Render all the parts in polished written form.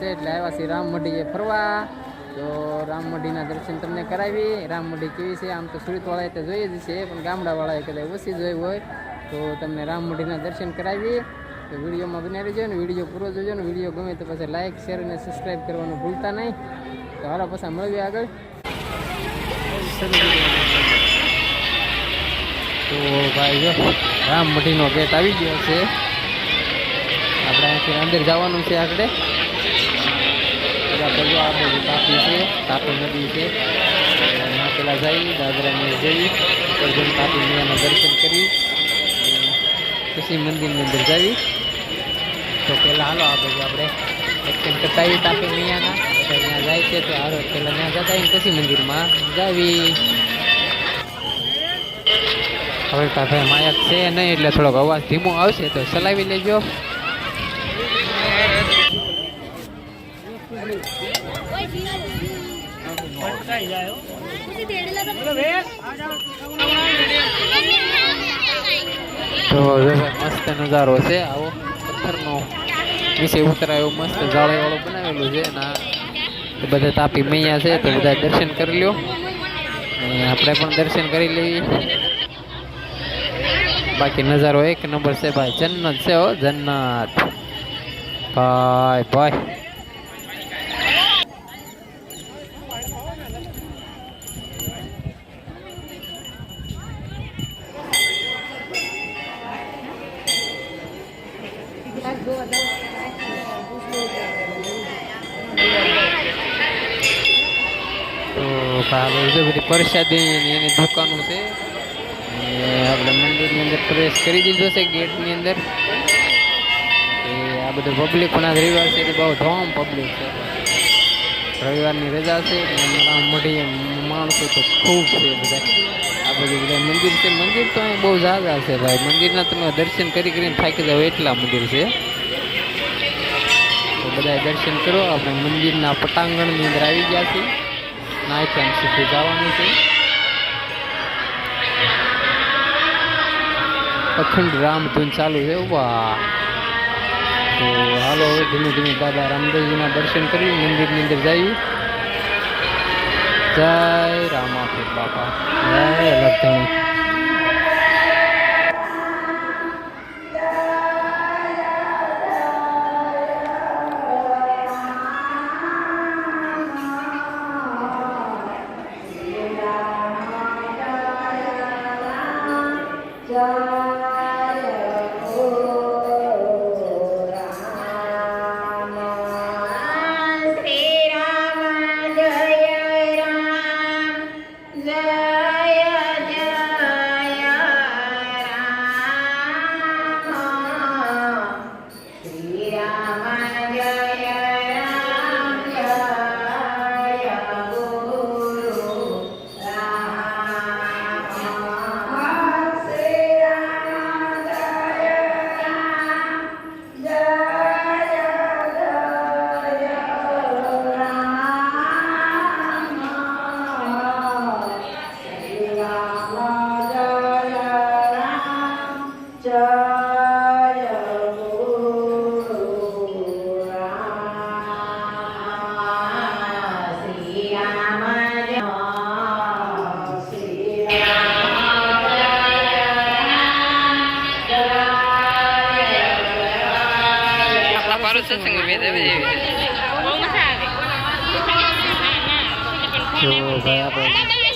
છે એટલે આવ્યા છીએ રામમઢીએ ફરવા. તો રામમઢીના દર્શન તમને કરાવી. રામમઢી કેવી છે આમ તો સુરતવાળાએ તો જોઈએ જ છે, પણ ગામડાવાળાએ કદાચ ઓછી જોઈ હોય તો તમને રામમઢીના દર્શન કરાવીએ. તો વિડીયોમાં બનાવી રહેજો ને વિડીયો પૂરો જોજો ને વિડીયો ગમે તો પછી લાઇક શેર અને સબસ્ક્રાઈબ કરવાનું ભૂલતા નહીં. તો હાલો પાછા મળીએ આગળ. તો ભાઈ જો રામમઢીનો ગેટ આવી ગયો છે. આપણે અહીંથી અંદર જવાનું છે આગળ. આ બધું તાપી છે, તાપી નદી છે. એમાં પેલા જઈ દાદરાને જઈ અર્જુન તાપી મેયાના દર્શન કરી પછી મંદિરની અંદર જવી. તો પહેલાં હાલો આ બધું આપણે દર્શન કરતા આવીએ તાપી મૈયાના. બધા ત્યાં જાય છે તો હારો પહેલાં ત્યાં જતા આવીને પછી મંદિરમાં જાવી. હવે ભાઈ માયક છે નહીં એટલે થોડોક અવાજ ધીમો આવશે તો ચલાવી લેજો. તો મસ્ત નજારો છે આવો પથ્થરનો નીચે ઉતરાય એવું મસ્ત જાળી વાળું બનાવેલું છે. અને બધા તાપી મૈયા છે તો બધા દર્શન કરી લ્યો અને આપણે પણ દર્શન કરી લઈએ. બાકી નજારો એક નંબર છે ભાઈ, જન્નત છે હો જન્નત ભાઈ ભાઈ. તો બધી પ્રસાદી એની દુકાનો છે. આપણે મંદિરની અંદર પ્રવેશ કરી દીધો છે ગેટની અંદર. આ બધું પબ્લિક પણ આ રવિવાર છે એટલે બહુ ધોમ પબ્લિક છે. રવિવારની રજા છે રામમઢી માણસો તો ખૂબ છે બધા. આ બધું બધા મંદિર છે. મંદિર તો અહીં બહુ ઝાઝા છે ભાઈ. મંદિરના તમે દર્શન કરીને થાકી જાવ એટલા મંદિર છે. તો બધા દર્શન કરો. આપણે મંદિરના પટાંગણની અંદર આવી ગયા છીએ. નાયકામ સુધી જવાનું છે. અખંડ રામધૂન ચાલુ છે. વાહ. તો હાલો હવે ધીમે ધીમે દાદા રામદેવજીના દર્શન કરી મંદિરની અંદર જઈએ. જય રામાપીર બાપા, જય લખધણી.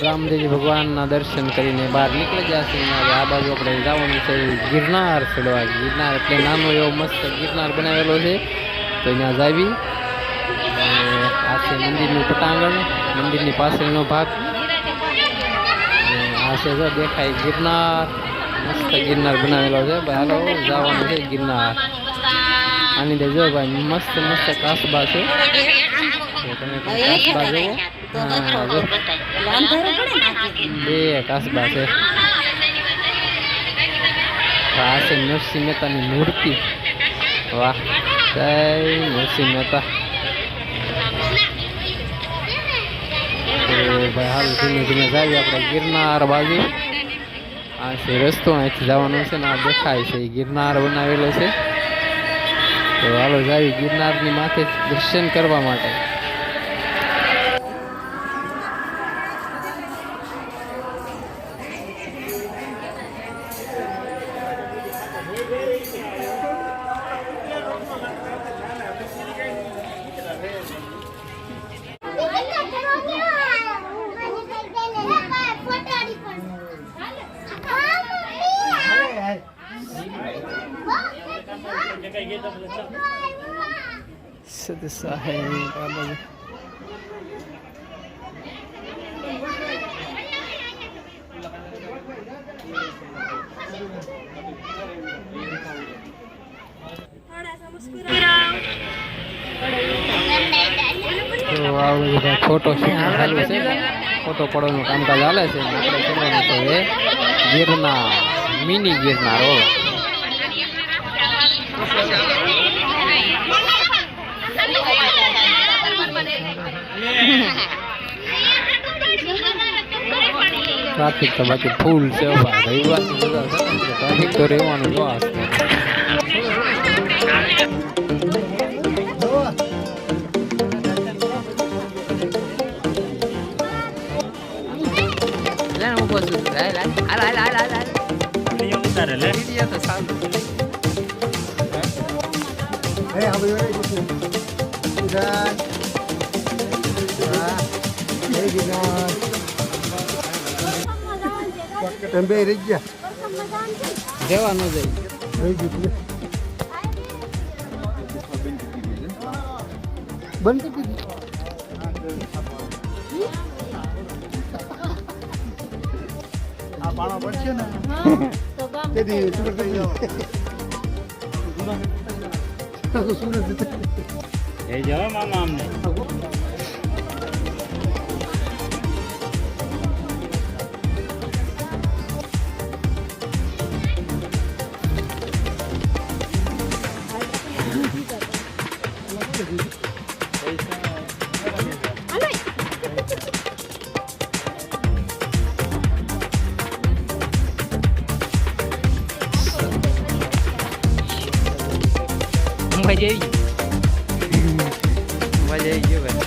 રામદેવજી ભગવાનના દર્શન કરીને બહાર નીકળી જશે. આ બાજુ આપણે જવાનું છે ગિરનાર ચડવા. ગિરનાર એટલે નાનો એવો મસ્ત ગિરનાર બનાવેલો છે તો અહીંયા જાવી. આ છે મંદિરનું પટાંગણ, મંદિરની પાછળનો ભાગ. આ છે જો દેખાય ગિરનાર, મસ્ત ગિરનાર બનાવેલો છે ભાઈ. હાલો જવાનું છે ગિરનાર. આની અંદર જો ભાઈ મસ્ત મસ્ત કાસબા છે. તમે કાસબા જુઓ. બે કાસબા છે. આ છે નરસિંહ મહેતાની મૂર્તિ. વાહ, જય નરસિંહ મહેતા. ભાઈ હાલ ધીમે ધીમે જઈએ આપણે ગિરનાર બાજુ. આ છે રસ્તો, અહીંથી જવાનું છે ને આ દેખાય છે ગિરનાર બનાવેલો છે. તો હાલો જાવી ગિરનારની માથે દર્શન કરવા માટે. સદસાહેબ બાબા ફોટો ચાલુ છે. ફોટો પડવાનું કામકાજ ચાલે છે. આપણે કરવાનું છે હવે ગિરનાર, મિની ગિરનાર. ટ્રાફિક તો બાકી ફૂલ છે. રવિવારની બધા છે ને ટ્રાફિક તો રહેવાનું જો જવાનું બંધ આ પાણા પડશે ને તેથી સુરત એ જવા મામા અમને મજા આવી ગયો ભાઈ.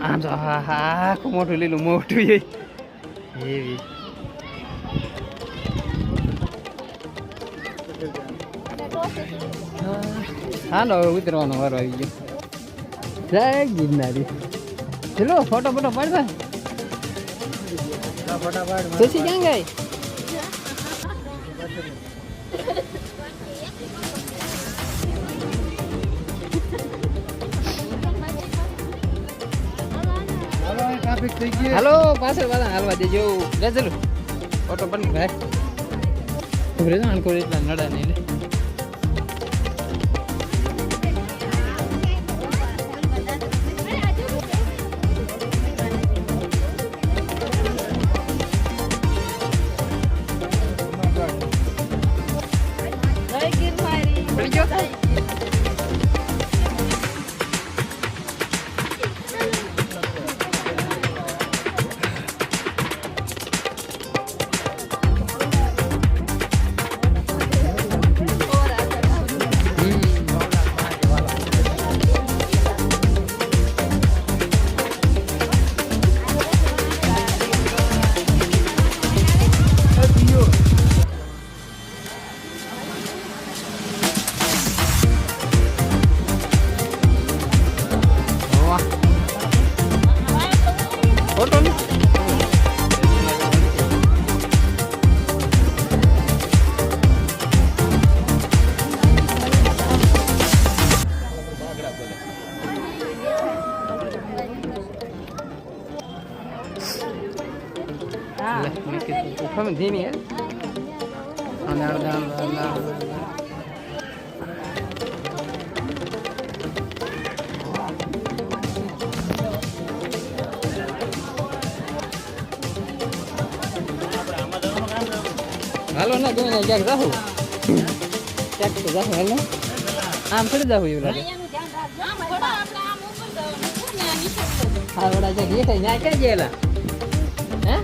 આમ તો હા આખું મોટું લીલું મોટું એવી હાલો હવે ઉતરવાનો વારો આવી ગયો. જય ગિરનારી. ચલો ફોટો ફોટો પાડવા. પછી ક્યાં ગઈ? હાલો પાછળ પાછળ હાલવા દેજો. ચલો ફોટો પણ ભાઈ એટલા નડા નહીં. ધીમી હાલો ના ગમે ક્યાંક જાઉં ક્યાંક તો જાઉં હાલો આમ થોડી જાઉં એવું લાગે હા વડા ક્યાંક એ થાય ત્યાં ક્યાં ગયેલા હે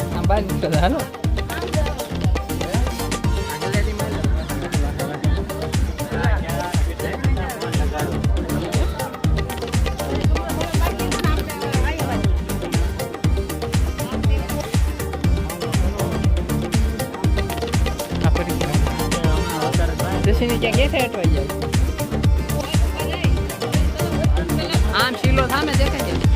આમ બહાર નીકળતા હાલો દશીની ક્યાં ગેઠે અટવાઈ જાય આમ શીલો સામે દેખાય છે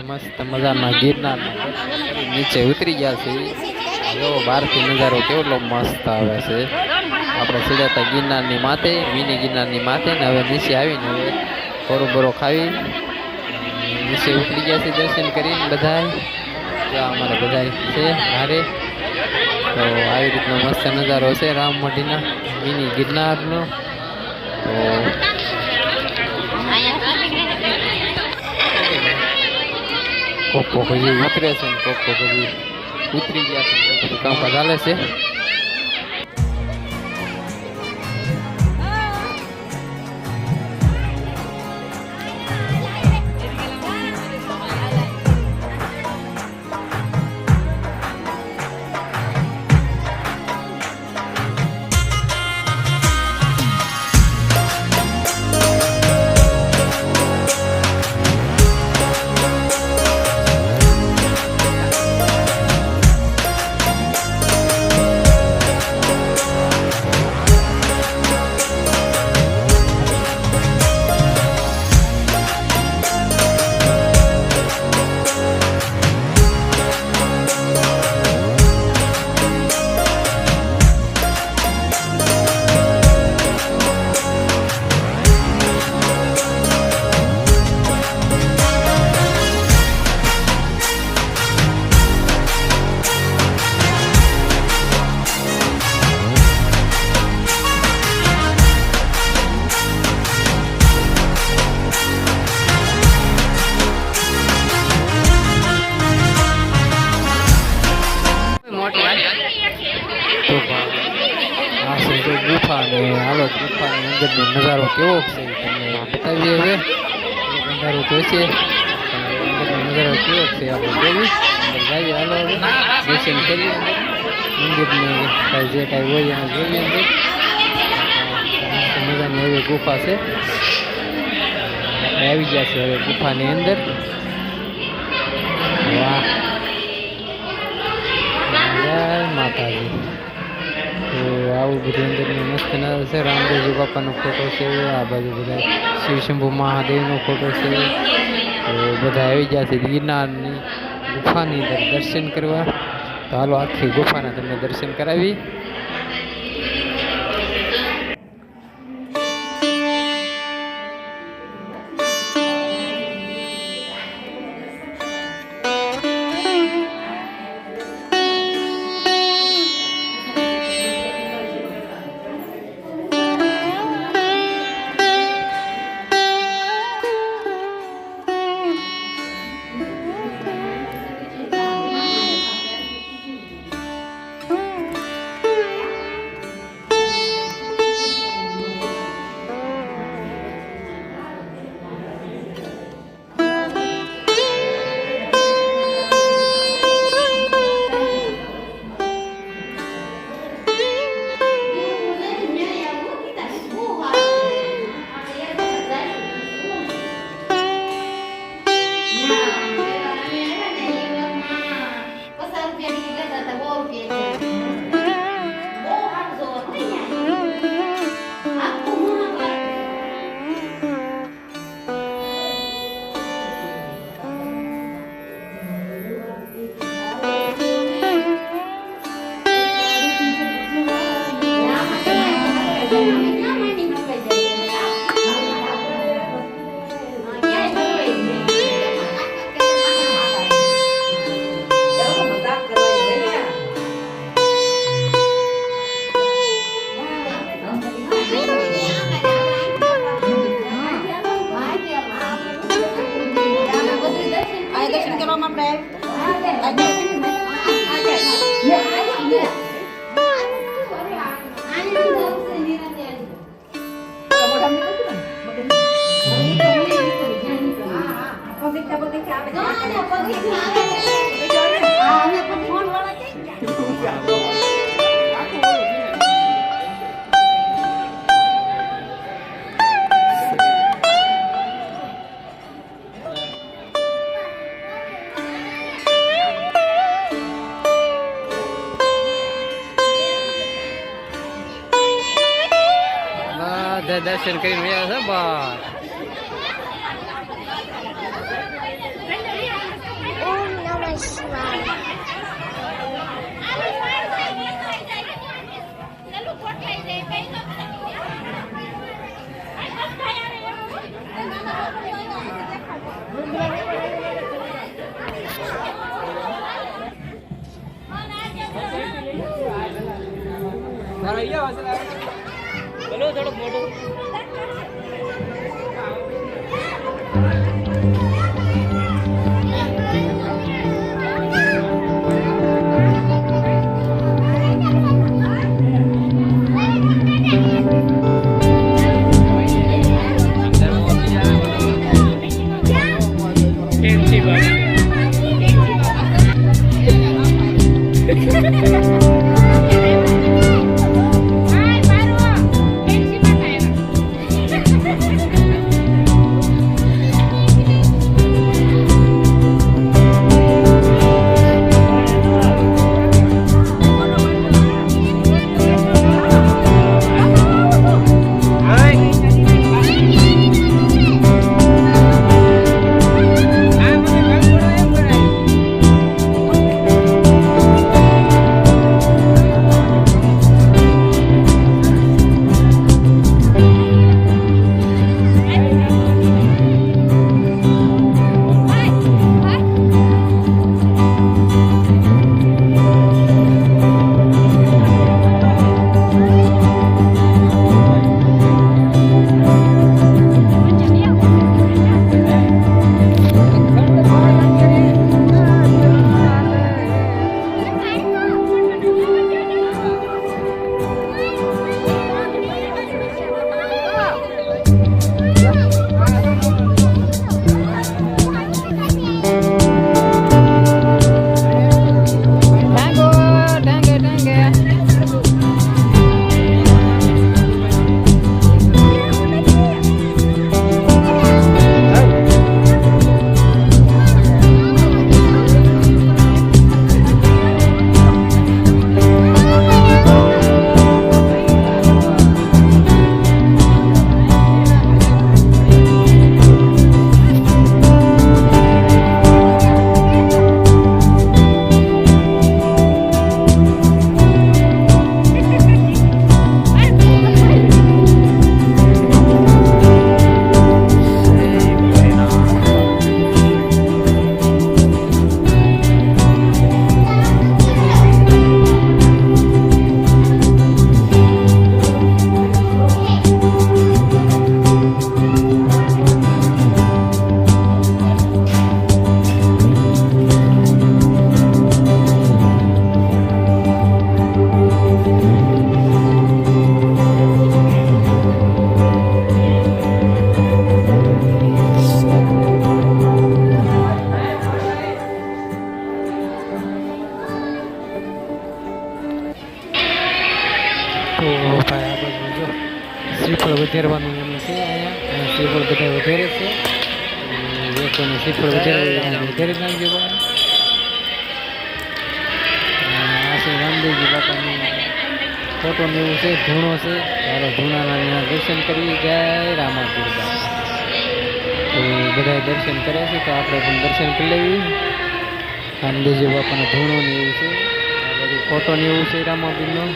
મસ્ત મજાના ગિરનારમાં નીચે ઉતરી ગયા છે જો બહારથી નજારો કેવડો મસ્ત આવે છે આપણે સીધા ગિરનારની માથે મિની ગિરનારની માથે ને હવે નીચે આવીને હવે બોરો બોરો ખાવી નીચે ઉતરી ગયા છે દર્શન કરીને બધા અમારે બધા છે હારે તો આવી રીતનો મસ્ત નજારો છે રામમઢીના મિની ગિરનારનો તો કોકો હજી ઉતરે છે ને કોકો હજી ઉતરી ગયા છે બધું કામકાજ ચાલે છે ગુફા ને હાલો ગુફાની અંદરનો નજારો કેવો છે તમને બતાવીએ હવે નજારો તો છે અંદરનો નજારો કેવો છે આપણે જોઈ અંદર જઈએ હાલો હવે દર્શન કરીએ મંદિરને કાંઈ જે કાંઈ હોય એને જોઈએ અંદર મજાની હવે ગુફા છે આપણે આવી ગયા છે હવે ગુફાની અંદર વાહ જય માતાજી તો આવું બધું અંદરનું મસ્ત નજારો છે રામદેવજી બાપાનો ફોટો છે આ બાજુ બધા શિવશંભુ મહાદેવનો ફોટો છે તો બધા આવી ગયા છે ગિરનારની ગુફાની અંદર દર્શન કરવા તો હાલો આખી ગુફાના તમને દર્શન કરાવી બધા દર્શન કરીને આવ્યા છે બહાર. ઓમ નમઃ શિવાય. બોલો થોડુંક મોટું. તો ભાઈ આ બધું જો શ્રીફળ વધારવાનું એમ છે. અહીંયા શ્રીફળ બધા વધારે છે. લોકોને શ્રીફળ વધારી નાખજો ભાઈ. આ છે રામદેવજી બાપાની ફોટો ને એવું છે, ધૂણો છે. ચાલો ધૂણાના દર્શન કરી. જય રામાપીર બાપા. તો બધા દર્શન કરે છે તો આપણે પણ દર્શન કરી લેવી. રામદેવજી બાપાના ધૂણો ને એવું છે. આ બધું ફોટો ને એવું છે રામાપીરનો.